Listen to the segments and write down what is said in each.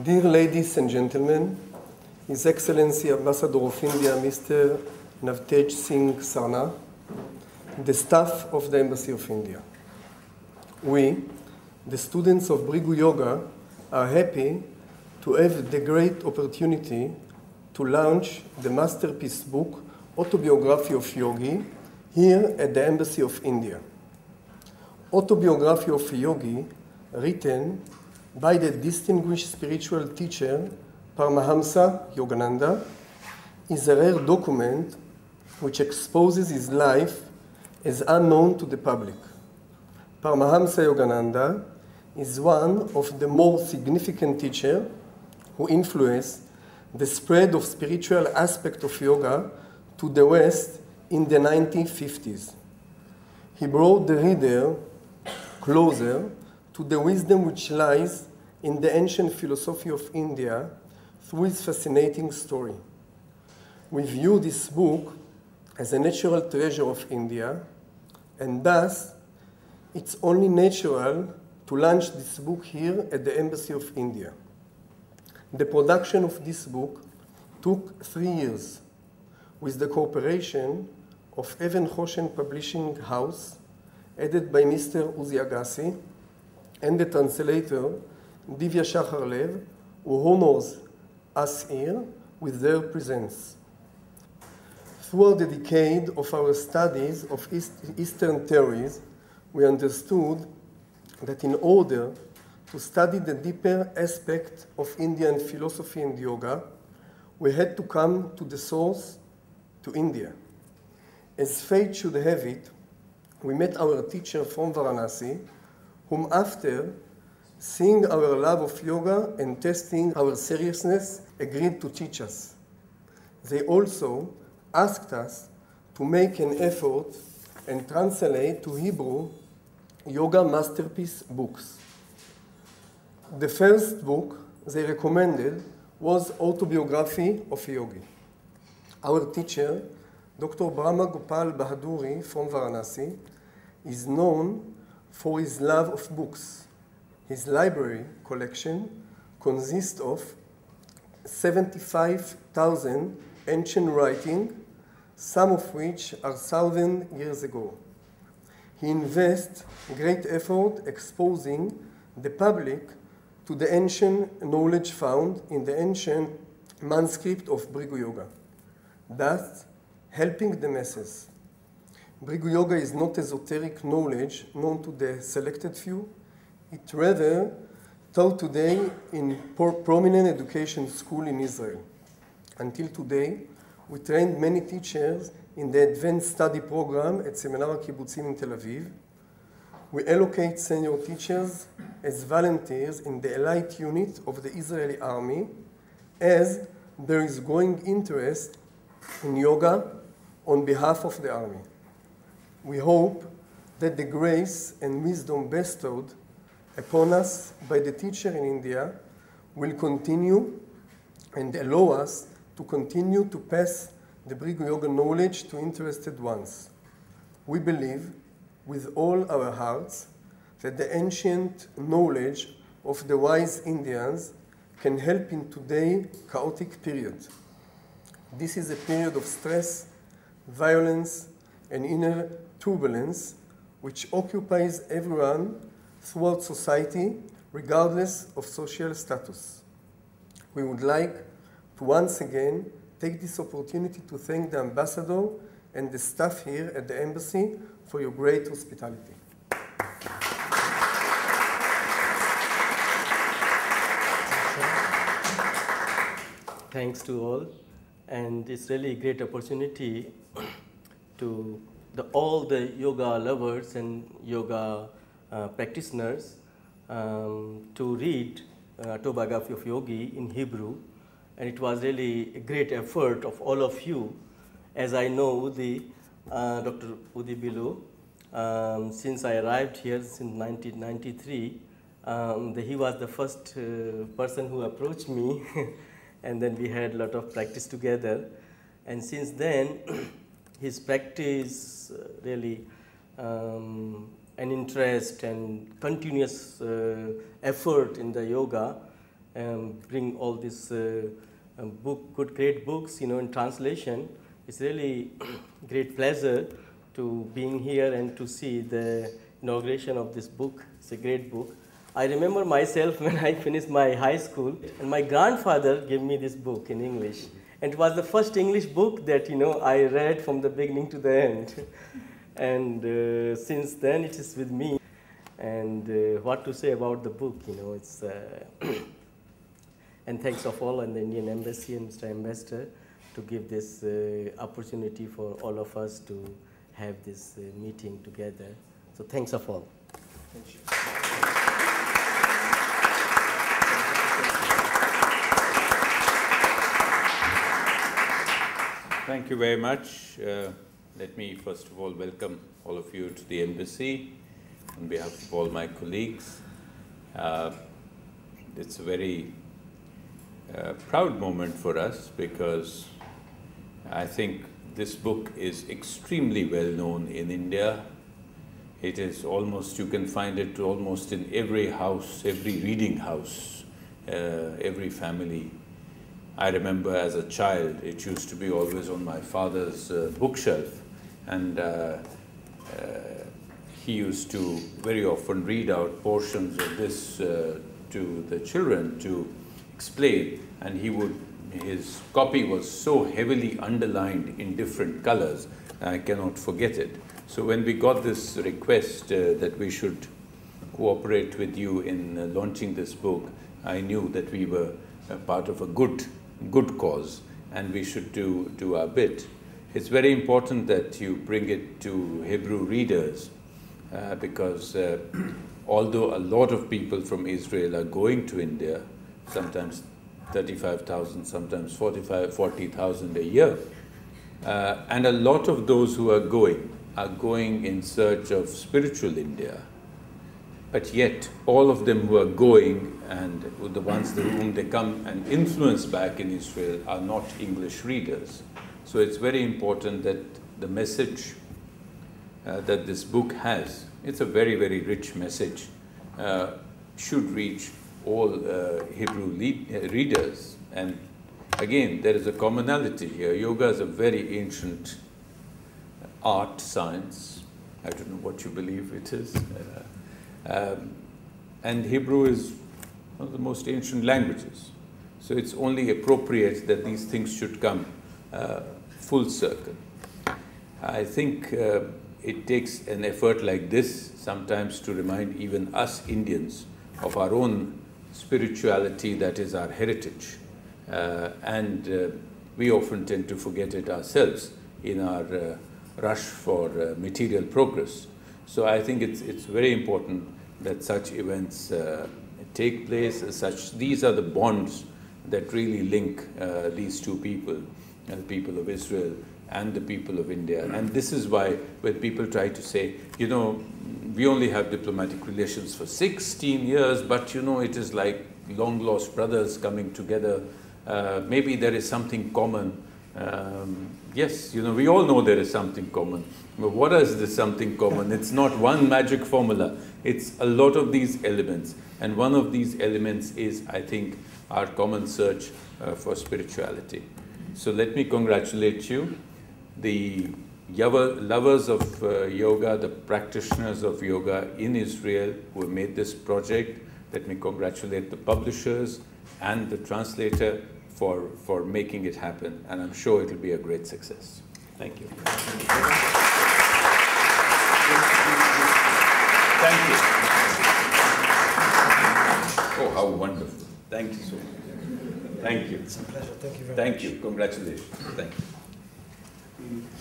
Dear ladies and gentlemen, His Excellency Ambassador of India, Mr. Navtej Singh Sarna, the staff of the Embassy of India. We, the students of BhriguYoga, are happy to have the great opportunity to launch the masterpiece book, Autobiography of Yogi, here at the Embassy of India. Autobiography of Yogi, written by the distinguished spiritual teacher Paramahamsa Yogananda, is a rare document which exposes his life as unknown to the public. Paramahamsa Yogananda is one of the more significant teachers who influenced the spread of spiritual aspect of yoga to the West in the 1950s. He brought the reader closer to the wisdom which lies in the ancient philosophy of India through his fascinating story. We view this book as a natural treasure of India, and thus it's only natural to launch this book here at the Embassy of India. The production of this book took 3 years with the cooperation of Even Choshen Publishing House, headed by Mr. Uzi Agassi, and the translator Divya Shachar Lev, who honors us here with their presence. Throughout the decade of our studies of Eastern theories, we understood that in order to study the deeper aspect of Indian philosophy and yoga, we had to come to the source, to India. As fate should have it, we met our teacher from Varanasi, whom after seeing our love of yoga and testing our seriousness, agreed to teach us. They also asked us to make an effort and translate to Hebrew yoga masterpiece books. The first book they recommended was Autobiography of Yogi. Our teacher, Dr. Brahma Gopal Bahaduri from Varanasi, is known for his love of books. His library collection consists of 75,000 ancient writings, some of which are 1,000 years ago. He invests great effort exposing the public to the ancient knowledge found in the ancient manuscript of BhriguYoga, thus helping the masses. BhriguYoga is not esoteric knowledge known to the selected few. It rather taught today in prominent education school in Israel. Until today, we trained many teachers in the advanced study program at Seminar Kibbutzim in Tel Aviv. We allocate senior teachers as volunteers in the elite unit of the Israeli army, as there is growing interest in yoga on behalf of the army. We hope that the grace and wisdom bestowed upon us by the teacher in India will continue and allow us to continue to pass the BhriguYoga knowledge to interested ones. We believe with all our hearts that the ancient knowledge of the wise Indians can help in today's chaotic period. This is a period of stress, violence, and inner turbulence which occupies everyone throughout society, regardless of social status. We would like to once again take this opportunity to thank the ambassador and the staff here at the embassy for your great hospitality. Thanks to all, and it's really a great opportunity to all the yoga lovers and yoga practitioners to read Autobiography of Yogi in Hebrew, and it was really a great effort of all of you. As I know Dr. Odi Bilo, since I arrived here in 1993, he was the first person who approached me and then we had a lot of practice together, and since then his practice really an interest and continuous effort in the yoga bring all this great books, in translation. It's really great pleasure to being here and to see the inauguration of this book. It's a great book. I remember myself when I finished my high school, and my grandfather gave me this book in English. And it was the first English book that, I read from the beginning to the end. And since then it is with me. And what to say about the book, it's... and thanks of all and the Indian Embassy and Mr. Ambassador to give this opportunity for all of us to have this meeting together. So thanks of all. Thank you. Thank you very much. Let me first of all welcome all of you to the embassy on behalf of all my colleagues. It's a very proud moment for us because I think this book is extremely well known in India. It is almost, you can find it almost in every house, every reading house, every family. I remember as a child, it used to be always on my father's bookshelf, and he used to very often read out portions of this to the children to explain, and his copy was so heavily underlined in different colors, I cannot forget it. So when we got this request that we should cooperate with you in launching this book, I knew that we were part of a good cause, and we should do our bit. It's very important that you bring it to Hebrew readers because although a lot of people from Israel are going to India, sometimes 35,000, sometimes 40,000 a year, and a lot of those who are going in search of spiritual India. But yet, all of them who are going and the ones whom they come and influence back in Israel are not English readers. So it's very important that the message that this book has, it's a very, very rich message, should reach all Hebrew readers. And again, there is a commonality here. Yoga is a very ancient art, science. I don't know what you believe it is. And Hebrew is one of the most ancient languages. So it's only appropriate that these things should come full circle. I think it takes an effort like this sometimes to remind even us Indians of our own spirituality that is our heritage. And we often tend to forget it ourselves in our rush for material progress. So I think it's very important that such events take place. These are the bonds that really link these two people, the people of Israel and the people of India. And this is why when people try to say, we only have diplomatic relations for 16 years, but it is like long lost brothers coming together. Maybe there is something common. Yes, we all know there is something common. But what is this something common? It's not one magic formula. It's a lot of these elements. And one of these elements is, I think, our common search for spirituality. So let me congratulate you, the lovers of yoga, the practitioners of yoga in Israel who have made this project. Let me congratulate the publishers and the translator for making it happen, and I'm sure it will be a great success. Thank you. Thank you. Oh, how wonderful. Thank you so much. Thank you. It's a pleasure. Thank you very much. Thank you. Congratulations. Thank you.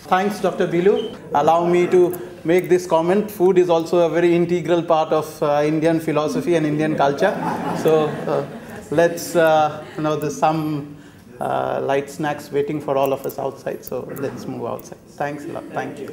Thanks, Dr. Bilo. Allow me to make this comment. Food is also a very integral part of Indian philosophy and Indian culture. So let's, there's some light snacks waiting for all of us outside. So let's move outside. Thanks a lot. Thank you.